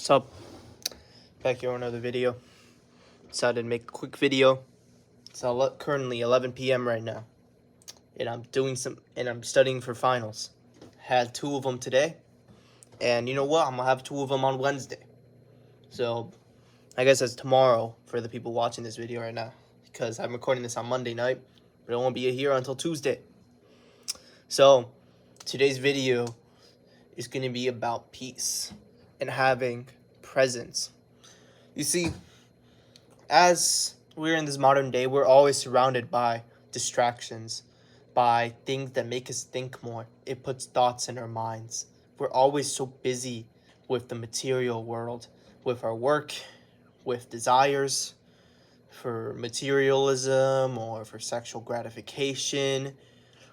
What's up? Back here on another video. Decided to make a quick video. It's currently 11 p.m. right now, and I'm studying for finals. Had 2 of them today, and you know what? I'm gonna have 2 of them on Wednesday. So I guess that's tomorrow for the people watching this video right now, because I'm recording this on Monday night, but it won't be here until Tuesday. So today's video is gonna be about peace and having presence. You see, as we're in this modern day, we're always surrounded by distractions, by things that make us think more. It puts thoughts in our minds. We're always so busy with the material world, with our work, with desires for materialism or for sexual gratification.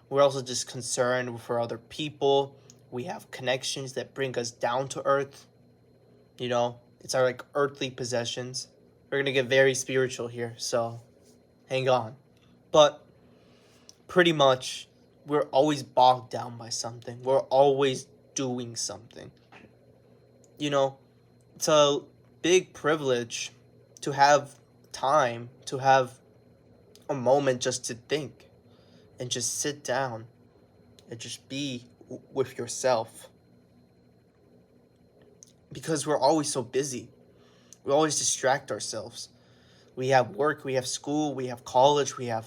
We're also just concerned for other people. We have connections that bring us down to earth. You know, it's our earthly possessions. We're going to get very spiritual here, so hang on. But pretty much, we're always bogged down by something. We're always doing something. You know, it's a big privilege to have time, to have a moment just to think and just sit down and just be with yourself. Because we're always so busy. We always distract ourselves. We have work, we have school, we have college, we have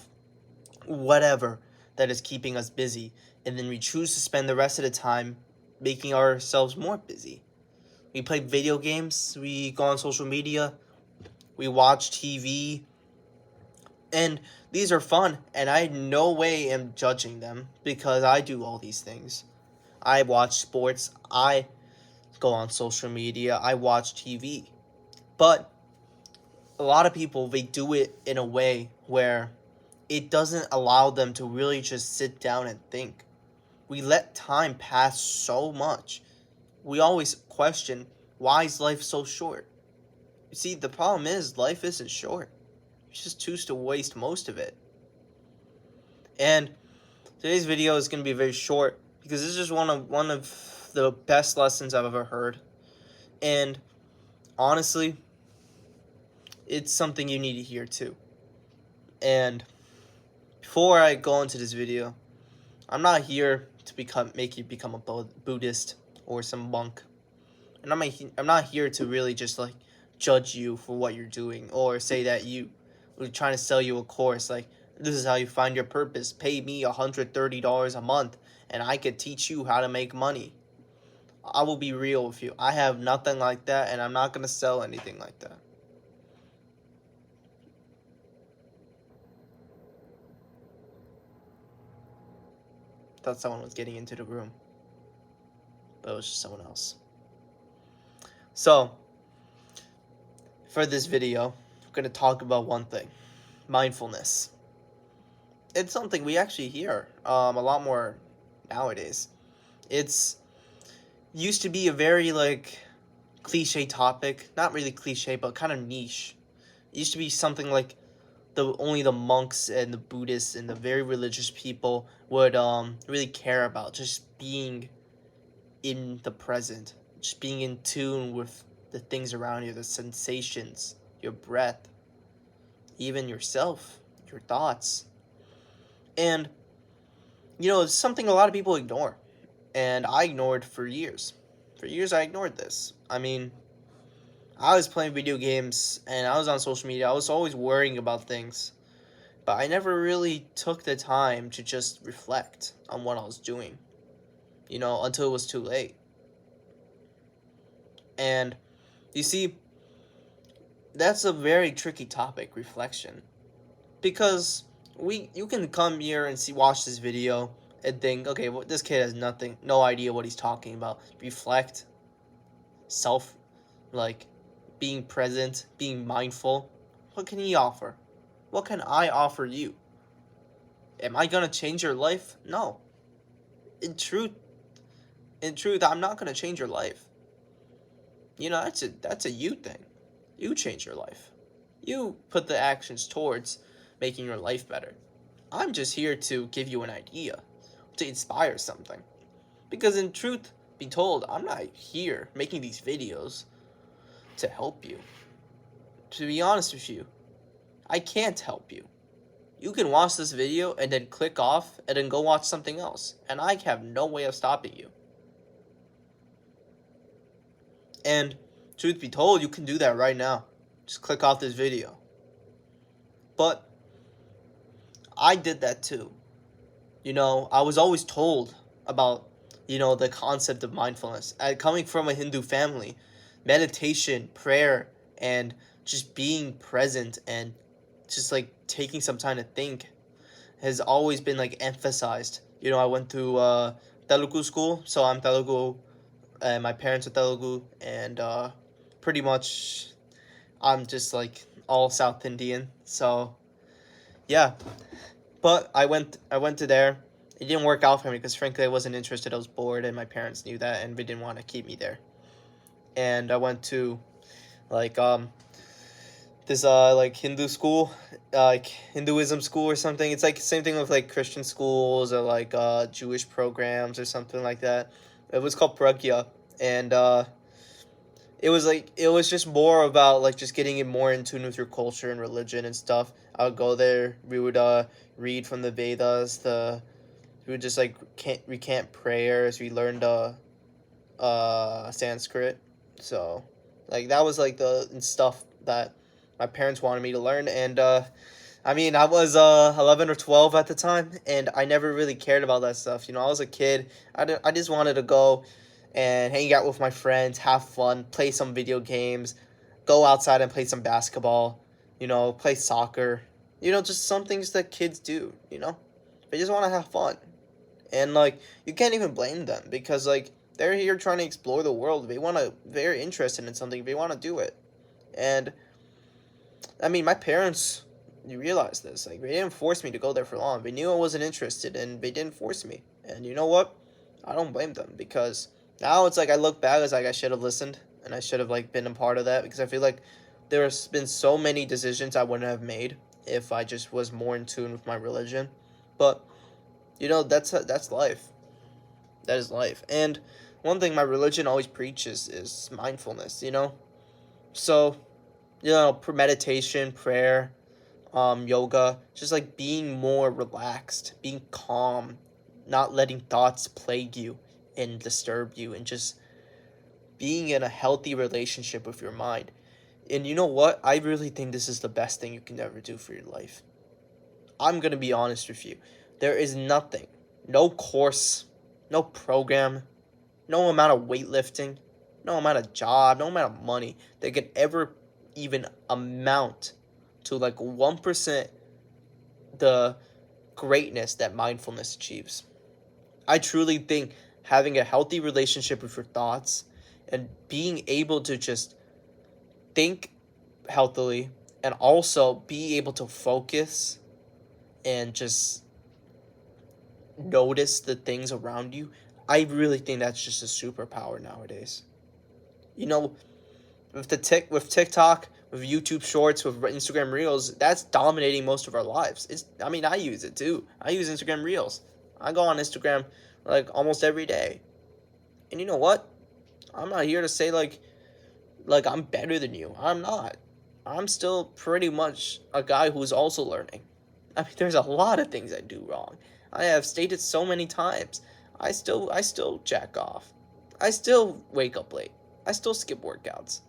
whatever that is keeping us busy. And then we choose to spend the rest of the time making ourselves more busy. We play video games, we go on social media, we watch TV. And these are fun, and I in no way am judging them because I do all these things. I watch sports, I go on social media, I watch TV. But a lot of people, they do it in a way where it doesn't allow them to really just sit down and think. We let time pass so much. We always question, why is life so short? You see, the problem is life isn't short. You just choose to waste most of it. And today's video is going to be very short because this is one of the best lessons I've ever heard. And honestly, it's something you need to hear too. And before I go into this video, I'm not here to make you become a Buddhist or some monk. And I'm not here to really just judge you for what you're doing or say that we're trying to sell you a course like this is how you find your purpose. Pay me $130 a month and I could teach you how to make money. I will be real with you. I have nothing like that, and I'm not going to sell anything like that. Thought someone was getting into the room, but it was just someone else. So, for this video, I'm going to talk about one thing: mindfulness. It's something we actually hear a lot more nowadays. It's used to be a very cliche topic, not really cliche, but kind of niche. It used to be something like only the monks and the Buddhists and the very religious people would really care about, just being in the present, just being in tune with the things around you, the sensations, your breath, even yourself, your thoughts. And it's something a lot of people ignore, and I ignored for years. For years I ignored this. I mean, I was playing video games and I was on social media. I was always worrying about things. But I never really took the time to just reflect on what I was doing, until it was too late. And you see, that's a very tricky topic, reflection. Because you can come here and watch this video and think, okay, well, this kid has no idea what he's talking about. Reflect, being present, being mindful. What can he offer? What can I offer you? Am I gonna change your life? No. In truth, I'm not gonna change your life. That's a you thing. You change your life. You put the actions towards making your life better. I'm just here to give you an idea, to inspire something. Because in truth be told, I'm not here making these videos to help you. To be honest with you, I can't help you. You can watch this video and then click off and then go watch something else. And I have no way of stopping you. And truth be told, you can do that right now. Just click off this video. But I did that too. I was always told about, the concept of mindfulness. Coming from a Hindu family, meditation, prayer, and just being present and just like taking some time to think has always been like emphasized. I went to Telugu school, so I'm Telugu, and my parents are Telugu, and pretty much I'm just like all South Indian. So yeah, but I went to there. It didn't work out for me because frankly I wasn't interested. I was bored, and my parents knew that, and they didn't want to keep me there. And I went to like this like Hindu school, like Hinduism school or something. It's like the same thing with like Christian schools or like Jewish programs or something like that. It was called Pragya, and it was just more about like just getting it more in tune with your culture and religion and stuff. I would go there. We would read from the Vedas. We would just like recant prayers. We learned Sanskrit. So like that was like the stuff that my parents wanted me to learn. And I mean, I was 11 or 12 at the time, and I never really cared about that stuff. I was a kid. I just wanted to go and hang out with my friends, have fun, play some video games, go outside and play some basketball, play soccer, just some things that kids do, They just want to have fun. And, like, you can't even blame them because, like, they're here trying to explore the world. They're interested in something. They want to do it. And, I mean, my parents, you realize this. Like, they didn't force me to go there for long. They knew I wasn't interested, and they didn't force me. And you know what? I don't blame them because now it's like I look back, it's like I should have listened, and I should have, like, been a part of that because I feel like there's been so many decisions I wouldn't have made if I just was more in tune with my religion. But that's life. That is life. And one thing my religion always preaches is mindfulness, So, meditation, prayer, yoga, just like being more relaxed, being calm, not letting thoughts plague you and disturb you, and just being in a healthy relationship with your mind. And you know what? I really think this is the best thing you can ever do for your life. I'm going to be honest with you. There is nothing, no course, no program, no amount of weightlifting, no amount of job, no amount of money that could ever even amount to like 1% the greatness that mindfulness achieves. I truly think having a healthy relationship with your thoughts and being able to just think healthily and also be able to focus and just notice the things around you, I really think that's just a superpower nowadays. With TikTok, with YouTube Shorts, with Instagram Reels, that's dominating most of our lives. I use it too. I use Instagram Reels. I go on Instagram like almost every day. And you know what? I'm not here to say like I'm better than you. I'm not. I'm still pretty much a guy who's also learning. I mean, there's a lot of things I do wrong. I have stated so many times. I still jack off. I still wake up late. I still skip workouts.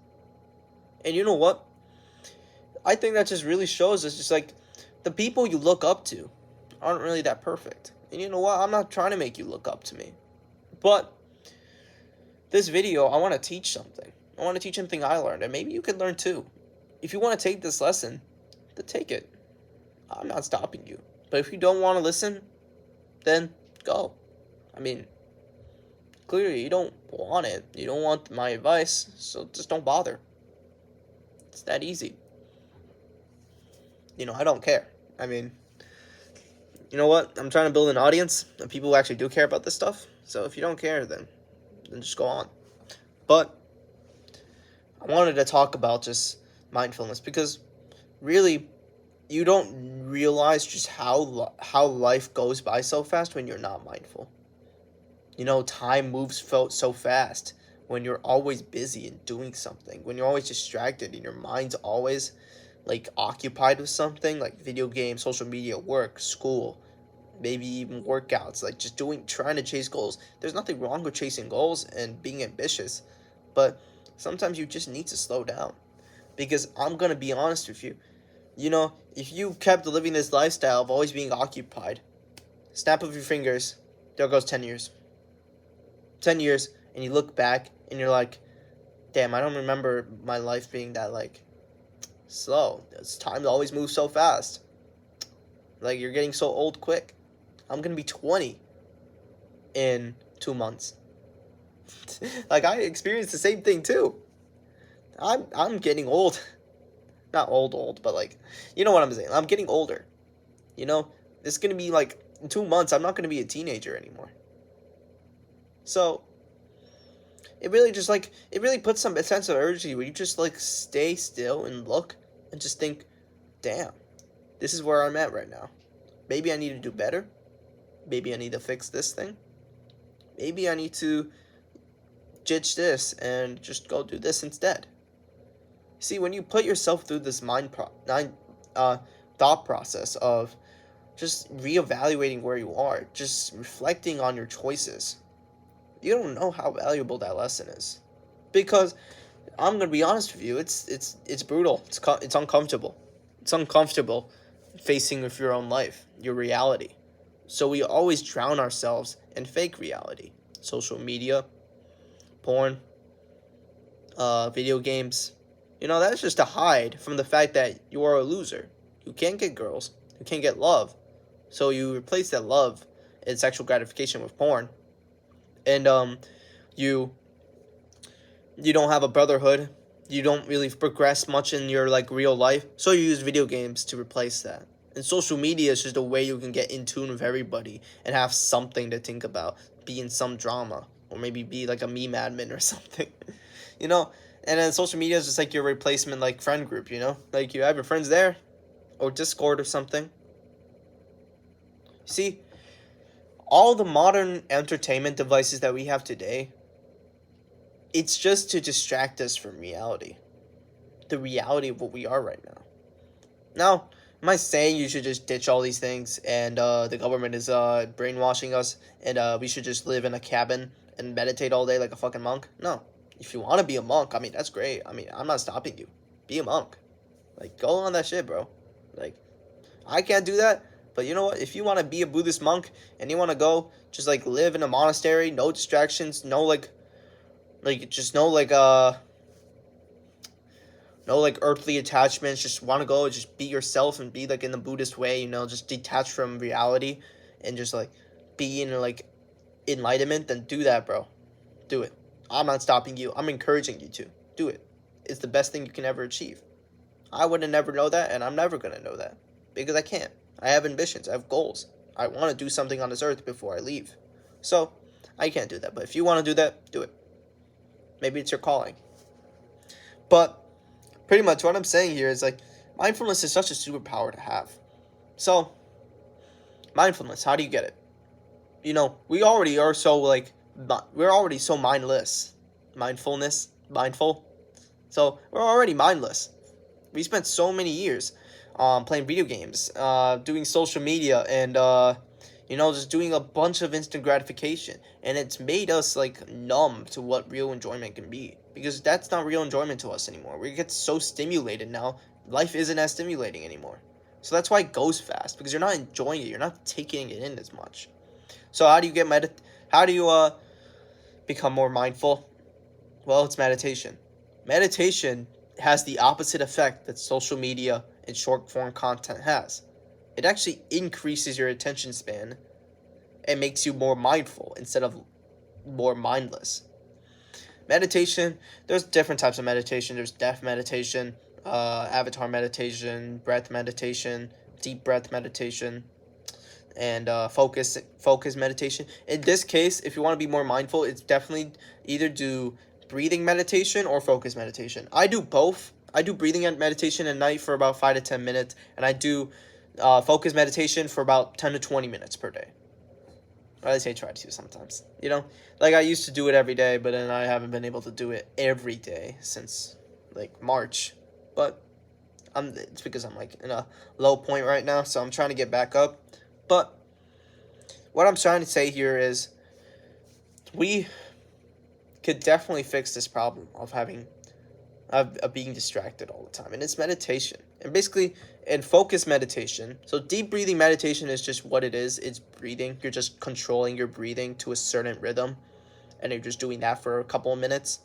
And you know what? I think that just really shows us just like the people you look up to aren't really that perfect. And you know what? I'm not trying to make you look up to me. But this video, I want to teach something. I want to teach something I learned, and maybe you can learn too. If you want to take this lesson, then take it. I'm not stopping you. But if you don't want to listen, then go. I mean, clearly you don't want it. You don't want my advice, so just don't bother. It's that easy. I don't care. I mean, you know what? I'm trying to build an audience of people who actually do care about this stuff. So if you don't care, then just go on. But I wanted to talk about just mindfulness because really you don't realize just how life goes by so fast when you're not mindful. Time moves so fast. when you're always busy and doing something, when you're always distracted and your mind's always like occupied with something like video games, social media, work, school, maybe even workouts, like just trying to chase goals. There's nothing wrong with chasing goals and being ambitious, but sometimes you just need to slow down. Because I'm gonna be honest with you, if you kept living this lifestyle of always being occupied, snap of your fingers, there goes 10 years. 10 years, and you look back and you're like, damn, I don't remember my life being that, like, slow. It's time to always move so fast. Like, you're getting so old quick. I'm gonna be 20 in 2 months. Like, I experienced the same thing too. I'm getting old. Not old, but like, you know what I'm saying. I'm getting older. It's gonna be like in 2 months. I'm not gonna be a teenager anymore. So it really puts some sense of urgency where you just like stay still and look and just think, damn, this is where I'm at right now. Maybe I need to do better. Maybe I need to fix this thing. Maybe I need to ditch this and just go do this instead. See, when you put yourself through this thought process of just reevaluating where you are, just reflecting on your choices, you don't know how valuable that lesson is. Because I'm gonna be honest with you, it's brutal. It's uncomfortable. It's uncomfortable facing with your own life, your reality. So we always drown ourselves in fake reality, social media, porn, video games. That's just to hide from the fact that you are a loser. You can't get girls. You can't get love. So you replace that love and sexual gratification with porn. And you don't have a brotherhood. You don't really progress much in your like real life. So you use video games to replace that. And social media is just a way you can get in tune with everybody and have something to think about. Be in some drama. Or maybe be like a meme admin or something. And then social media is just like your replacement like friend group, Like you have your friends there. Or Discord or something. See, all the modern entertainment devices that we have today, it's just to distract us from reality. The reality of what we are right now. Now, am I saying you should just ditch all these things and the government is brainwashing us and we should just live in a cabin and meditate all day like a fucking monk? No. If you want to be a monk, that's great. I'm not stopping you. Be a monk. Like, go on that shit, bro. Like, I can't do that. But you know what? If you want to be a Buddhist monk and you want to go just, like, live in a monastery, no distractions, no, earthly attachments, just want to go, just be yourself and be, like, in the Buddhist way, just detach from reality and just, like, be in, like, enlightenment, then do that, bro. Do it. I'm not stopping you. I'm encouraging you to. Do it. It's the best thing you can ever achieve. I would have never know that, and I'm never going to know that. Because I can't. I have ambitions. I have goals. I want to do something on this earth before I leave. So, I can't do that. But if you want to do that, do it. Maybe it's your calling. But, pretty much what I'm saying here is, like, mindfulness is such a superpower to have. So, mindfulness, how do you get it? We already are so, like, we're already so mindless. Mindful. So, we're already mindless. We spent so many years playing video games, doing social media, and, just doing a bunch of instant gratification. And it's made us, like, numb to what real enjoyment can be. Because that's not real enjoyment to us anymore. We get so stimulated now, life isn't as stimulating anymore. So that's why it goes fast, because you're not enjoying it. You're not taking it in as much. So how do you become more mindful? Well, it's meditation. Meditation has the opposite effect that social media and short form content has. It actually increases your attention span and makes you more mindful instead of more mindless. Meditation, there's different types of meditation. There's depth meditation, avatar meditation, breath meditation, deep breath meditation, and focus meditation. In this case, if you want to be more mindful, it's definitely either do breathing meditation or focus meditation. I do both. I do breathing meditation at night for about 5 to 10 minutes, and I do focus meditation for about 10 to 20 minutes per day. Or at least I try to sometimes. Like I used to do it every day, but then I haven't been able to do it every day since like March. But it's because I'm like in a low point right now, so I'm trying to get back up. But what I'm trying to say here is we could definitely fix this problem of being distracted all the time, and it's meditation. And basically, in focus meditation, so deep breathing meditation is just what it is. It's breathing. You're just controlling your breathing to a certain rhythm, and you're just doing that for a couple of minutes,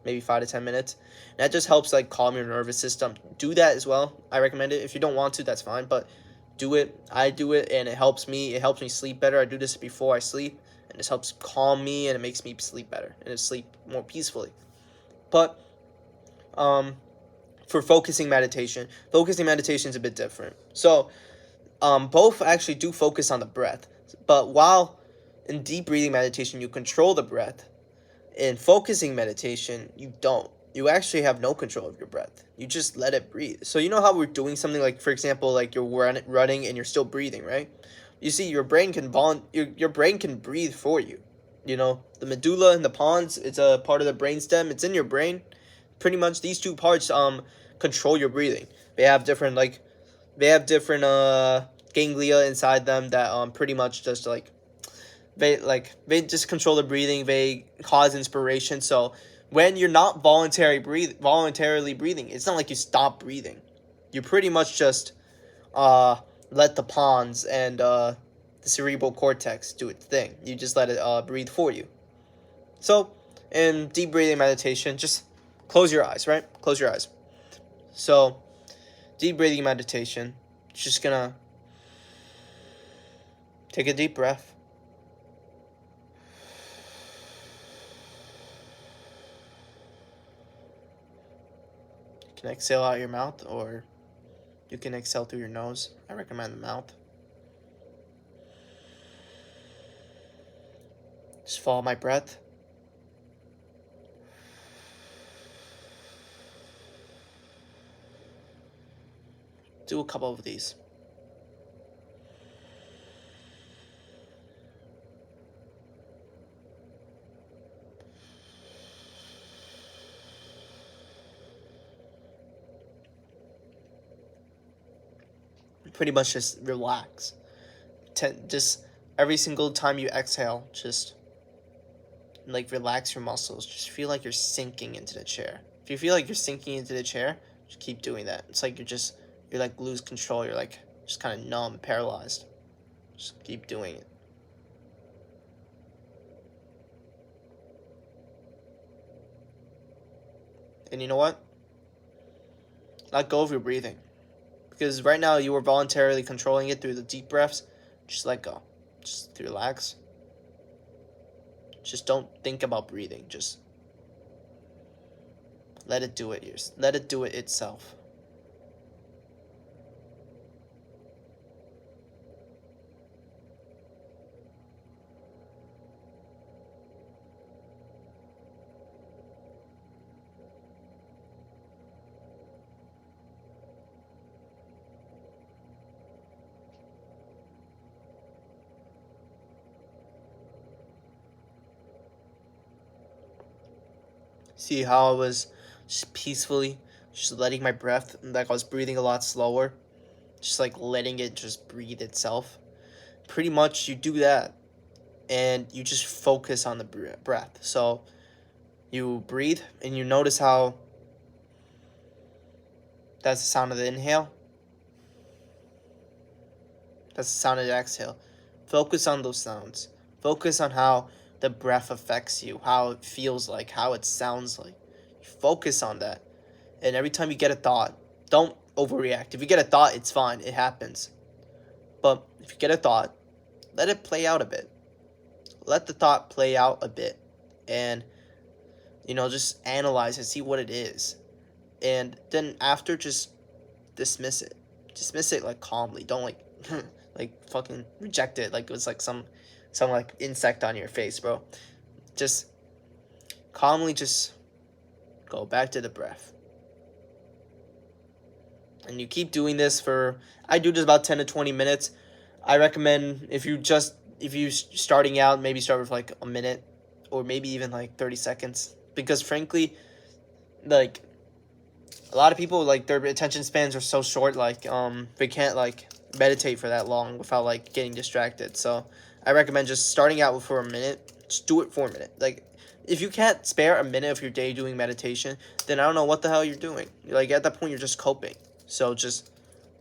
maybe 5 to 10 minutes. And that just helps like calm your nervous system. Do that as well. I recommend it. If you don't want to, that's fine, but do it. I do it, and it helps me. It helps me sleep better. I do this before I sleep, and this helps calm me, and it makes me sleep better and sleep more peacefully. But for focusing meditation is a bit different. So both actually do focus on the breath, but while in deep breathing meditation you control the breath, in focusing meditation you don't. You actually have no control of your breath. You just let it breathe. So you know how we're doing something like, for example, like you're running and you're still breathing, right? You see, your brain can your brain can breathe for you. The medulla and the pons, it's a part of the brainstem. It's in your brain. Pretty much these two parts control your breathing. They have different ganglia inside them that pretty much just they just control the breathing. They cause inspiration. So when you're not voluntarily breathing, it's not like you stop breathing. You pretty much just let the pons and the cerebral cortex do its thing. You just let it breathe for you. So in deep breathing meditation, just close your eyes, right? Close your eyes. So deep breathing meditation, just gonna take a deep breath. You can exhale out your mouth, or you can exhale through your nose. I recommend the mouth. Just follow my breath. Do a couple of these. Pretty much just relax. Just every single time you exhale, just like relax your muscles. Just feel like you're sinking into the chair. If you feel like you're sinking into the chair, just keep doing that. It's like you're like lose control. You're like just kind of numb, paralyzed. Just keep doing it. And you know what? Let go of your breathing. Because right now you are voluntarily controlling it through the deep breaths. Just let go. Just relax. Just don't think about breathing. Just let it do it. Let it do it itself. See how I was just peacefully just letting my breath, like I was breathing a lot slower, just like letting it just breathe itself. Pretty much you do that and you just focus on the breath. So you breathe and you notice how that's the sound of the inhale, that's the sound of the exhale. Focus on those sounds. Focus on how the breath affects you, how it feels like, how it sounds like. Focus on that. And every time you get a thought, don't overreact. If you get a thought, it's fine. It happens. But if you get a thought, let it play out a bit. Let the thought play out a bit. And, just analyze and see what it is. And then after, just dismiss it. Dismiss it, like, calmly. Don't, like, like, fucking reject it like it was, like, some like, insect on your face, bro. Just calmly just go back to the breath. And you keep doing this I do this about 10 to 20 minutes. I recommend if you just if you starting out, maybe start with like a minute, or maybe even like 30 seconds, because frankly, like a lot of people, like their attention spans are so short, like they can't like meditate for that long without like getting distracted. So I recommend just starting out for a minute. Just do it for a minute. Like if you can't spare a minute of your day doing meditation, then I don't know what the hell you're doing. Like at that point you're just coping. So just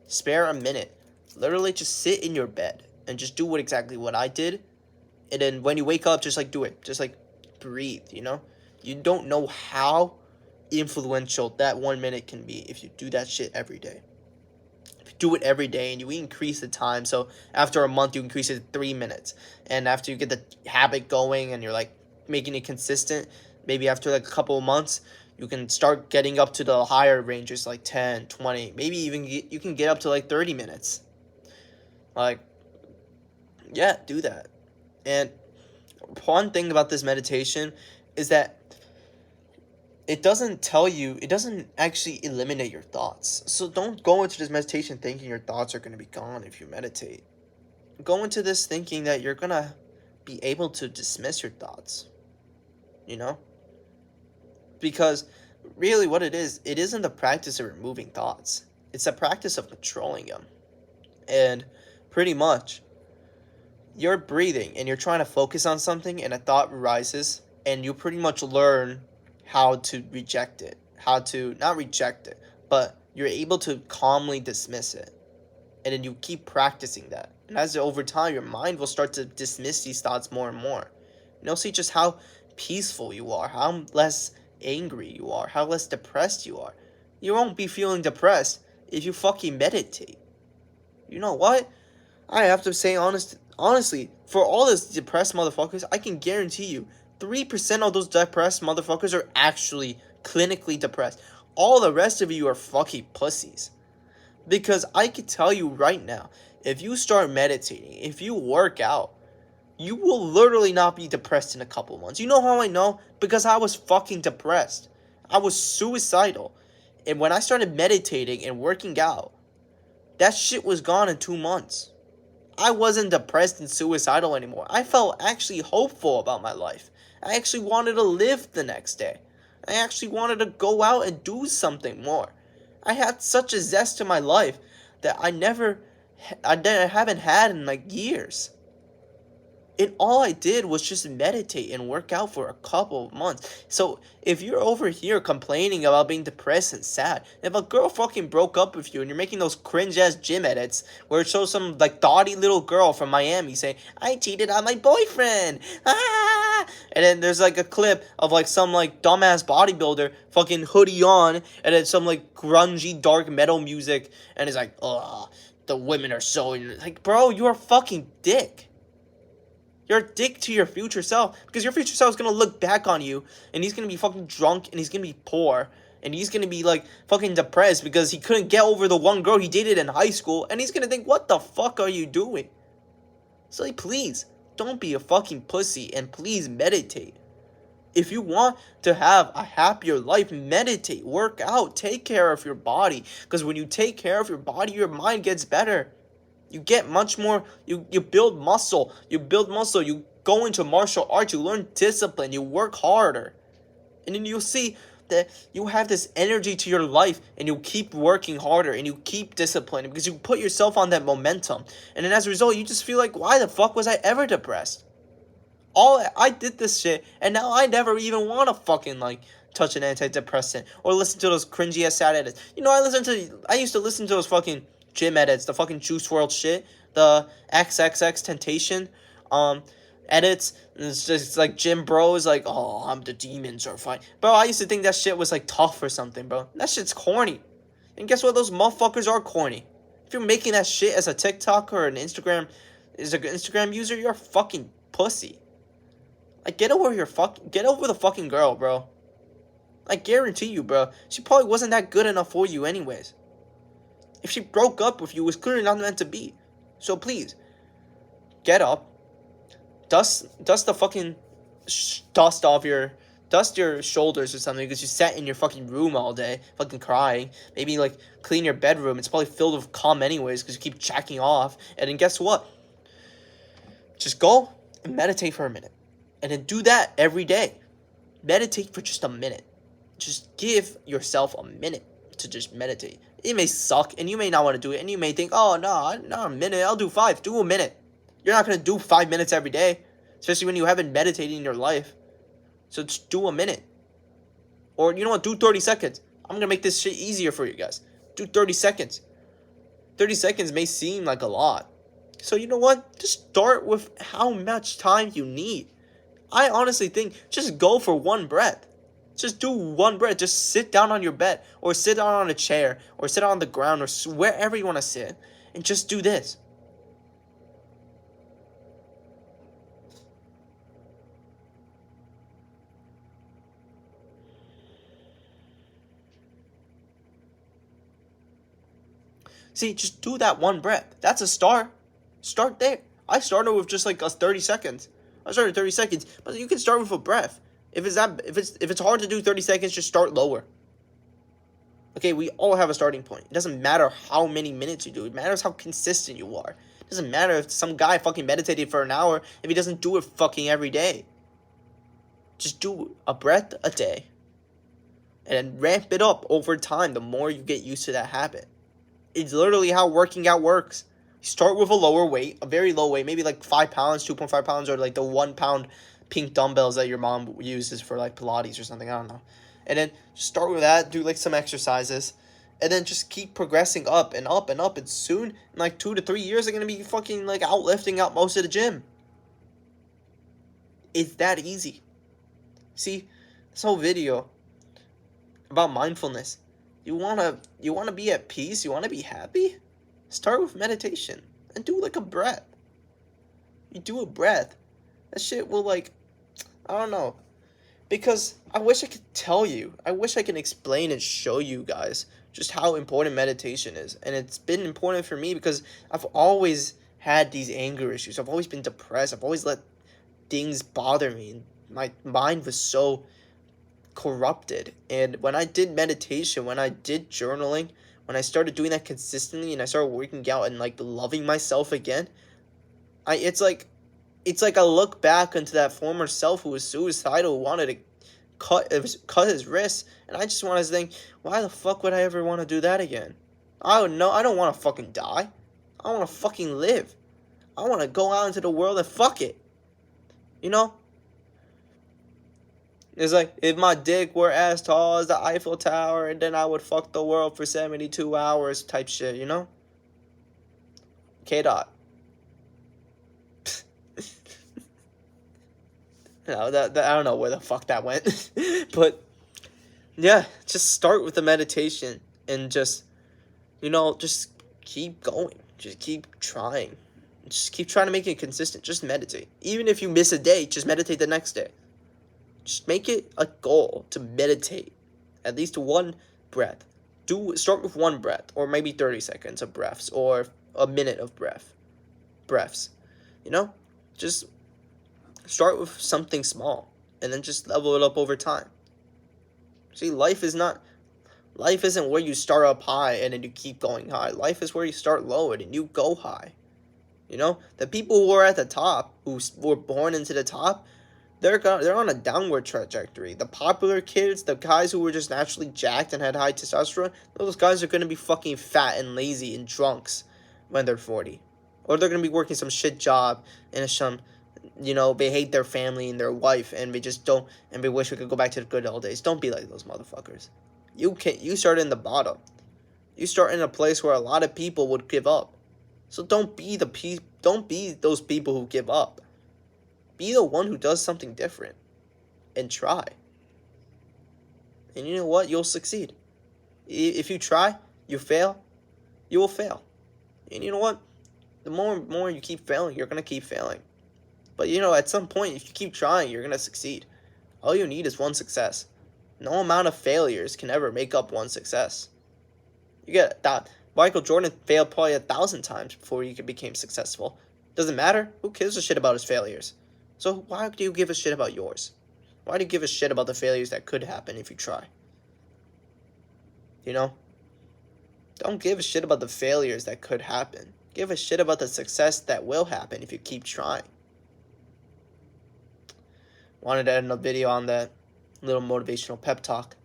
spare a minute. Literally just sit in your bed and just do exactly what I did. And then when you wake up, just like do it. Just like breathe, you know? You don't know how influential that 1 minute can be if you do that shit every day. If you do it every day and you increase the time, so after a month you increase it to 3 minutes, and after you get the habit going and you're like making it consistent, maybe after like a couple of months you can start getting up to the higher ranges, like 10, 20, maybe even you can get up to like 30 minutes. Like, yeah, do that. And one thing about this meditation is that it doesn't actually eliminate your thoughts. So don't go into this meditation thinking your thoughts are going to be gone if you meditate. Go into this thinking that you're going to be able to dismiss your thoughts, you know? Because really what it isn't the practice of removing thoughts. It's the practice of controlling them. And pretty much, you're breathing and you're trying to focus on something and a thought arises, and you pretty much learn how to reject it. How to, not reject it, but you're able to calmly dismiss it. And then you keep practicing that. And as over time, your mind will start to dismiss these thoughts more and more. You'll see just how peaceful you are, how less angry you are, how less depressed you are. You won't be feeling depressed if you fucking meditate. You know what? I have to say honestly, for all those depressed motherfuckers, I can guarantee you 3% of those depressed motherfuckers are actually clinically depressed. All the rest of you are fucking pussies. Because I can tell you right now, if you start meditating, if you work out, you will literally not be depressed in a couple months. You know how I know? Because I was fucking depressed. I was suicidal. And when I started meditating and working out, that shit was gone in 2 months. I wasn't depressed and suicidal anymore. I felt actually hopeful about my life. I actually wanted to live the next day. I actually wanted to go out and do something more. I had such a zest to my life that I haven't had in like years. And all I did was just meditate and work out for a couple of months. So if you're over here complaining about being depressed and sad, if a girl fucking broke up with you and you're making those cringe ass gym edits where it shows some like dotty little girl from Miami saying, "I cheated on my boyfriend," and then there's like a clip of like some like dumbass bodybuilder fucking hoodie on, and then some like grungy dark metal music, and it's like, "Ugh, the women are so," like, bro, you're a fucking dick. You're a dick to your future self, because your future self is going to look back on you and he's going to be fucking drunk and he's going to be poor and he's going to be like fucking depressed because he couldn't get over the one girl he dated in high school, and he's going to think, what the fuck are you doing? So like, please don't be a fucking pussy and please meditate. If you want to have a happier life, meditate, work out, take care of your body, because when you take care of your body, your mind gets better. You get much more, you build muscle, you go into martial arts, you learn discipline, you work harder. And then you'll see that you have this energy to your life, and you keep working harder, and you keep disciplining, because you put yourself on that momentum. And then as a result, you just feel like, why the fuck was I ever depressed? I did this shit, and now I never even want to fucking like touch an antidepressant or listen to those cringy ass sad edits. You know, I used to listen to those fucking gym edits, the fucking Juice WRLD shit, the XXX Temptation edits. It's just like gym bros like, "Oh, I'm the demons are fine." Bro, I used to think that shit was like tough or something, bro. That shit's corny. And guess what? Those motherfuckers are corny. If you're making that shit as a TikTok or an Instagram user, you're a fucking pussy. Like, get over the fucking girl, bro. I guarantee you, bro, she probably wasn't that good enough for you anyways. If she broke up with you, it was clearly not meant to be. So please, get up, dust the fucking dust your shoulders or something, because you sat in your fucking room all day, fucking crying. Maybe like clean your bedroom. It's probably filled with cum anyways, because you keep jacking off. And then guess what? Just go and meditate for a minute. And then do that every day. Meditate for just a minute. Just give yourself a minute to just meditate. It may suck and you may not want to do it. And you may think, oh, no, not a minute. I'll do 5. Do a minute. You're not going to do 5 minutes every day. Especially when you haven't meditated in your life. So just do a minute. Or you know what? Do 30 seconds. I'm going to make this shit easier for you guys. Do 30 seconds. 30 seconds may seem like a lot. So you know what? Just start with how much time you need. I honestly think just go for one breath. Just do one breath. Just sit down on your bed. Or sit down on a chair. Or sit on the ground. Or wherever you want to sit. And just do this. See, just do that one breath. That's a start. Start there. I started with just like 30 seconds. I started 30 seconds, but you can start with a breath. If it's hard to do 30 seconds, just start lower. Okay, we all have a starting point. It doesn't matter how many minutes you do. It matters how consistent you are. It doesn't matter if some guy fucking meditated for an hour if he doesn't do it fucking every day. Just do a breath a day. And then ramp it up over time the more you get used to that habit. It's literally how working out works. You start with a lower weight, a very low weight, maybe like 5 pounds, 2.5 pounds, or like the 1 pound pink dumbbells that your mom uses for like Pilates or something. I don't know. And then just start with that, do like some exercises, and then just keep progressing up and up and up. And soon, in like 2 to 3 years, they're going to be fucking like lifting out most of the gym. It's that easy. See, this whole video about mindfulness. You wanna be at peace? You wanna be happy? Start with meditation and do like a breath. You do a breath. That shit will I don't know. Because I wish I could tell you. I wish I could explain and show you guys just how important meditation is. And it's been important for me because I've always had these anger issues. I've always been depressed. I've always let things bother me. My mind was so corrupted. And when I did meditation, when I did journaling, when I started doing that consistently and I started working out and loving myself again, it's like I look back into that former self who was suicidal, wanted to cut his wrists, and I just want to think, why the fuck would I ever want to do that again? I don't want to fucking die. I want to fucking live. I want to go out into the world and fuck it. You know? It's like, if my dick were as tall as the Eiffel Tower, and then I would fuck the world for 72 hours type shit, you know? K-Dot. No, that I don't know where the fuck that went. But, yeah, just start with the meditation and just keep going. Just keep trying. Just keep trying to make it consistent. Just meditate. Even if you miss a day, just meditate the next day. Just make it a goal to meditate at least one breath. Start with one breath, or maybe 30 seconds of breaths, or a minute of breaths. You know, just start with something small, and then just level it up over time. See, life isn't where you start up high and then you keep going high. Life is where you start low and you go high. You know, the people who are at the top, who were born into the top, they're on a downward trajectory. The popular kids, the guys who were just naturally jacked and had high testosterone, those guys are going to be fucking fat and lazy and drunks when they're 40. Or they're going to be working some shit job and they hate their family and their wife and they just don't, and they wish we could go back to the good old days. Don't be like those motherfuckers. You start in the bottom. You start in a place where a lot of people would give up. So don't be those people who give up. Be the one who does something different and try. And you know what? You'll succeed. If you try, you fail, you will fail. And you know what? The more you keep failing, you're going to keep failing. But at some point, if you keep trying, you're going to succeed. All you need is one success. No amount of failures can ever make up one success. You get that. Michael Jordan failed probably 1,000 times before he became successful. Doesn't matter. Who gives a shit about his failures? So why do you give a shit about yours? Why do you give a shit about the failures that could happen if you try? Don't give a shit about the failures that could happen. Give a shit about the success that will happen if you keep trying. wanted to end the video on that little motivational pep talk.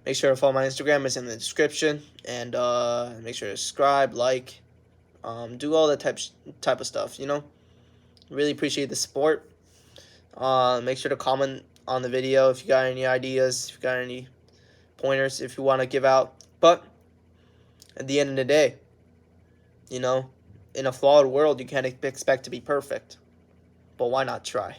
Make sure to follow my Instagram. It's in the description. And make sure to subscribe, like, do all that type of stuff, you know? Really appreciate the support. Make sure to comment on the video if you got any ideas, if you got any pointers, if you want to give out. But at the end of the day, you know, in a flawed world, you can't expect to be perfect. But why not try?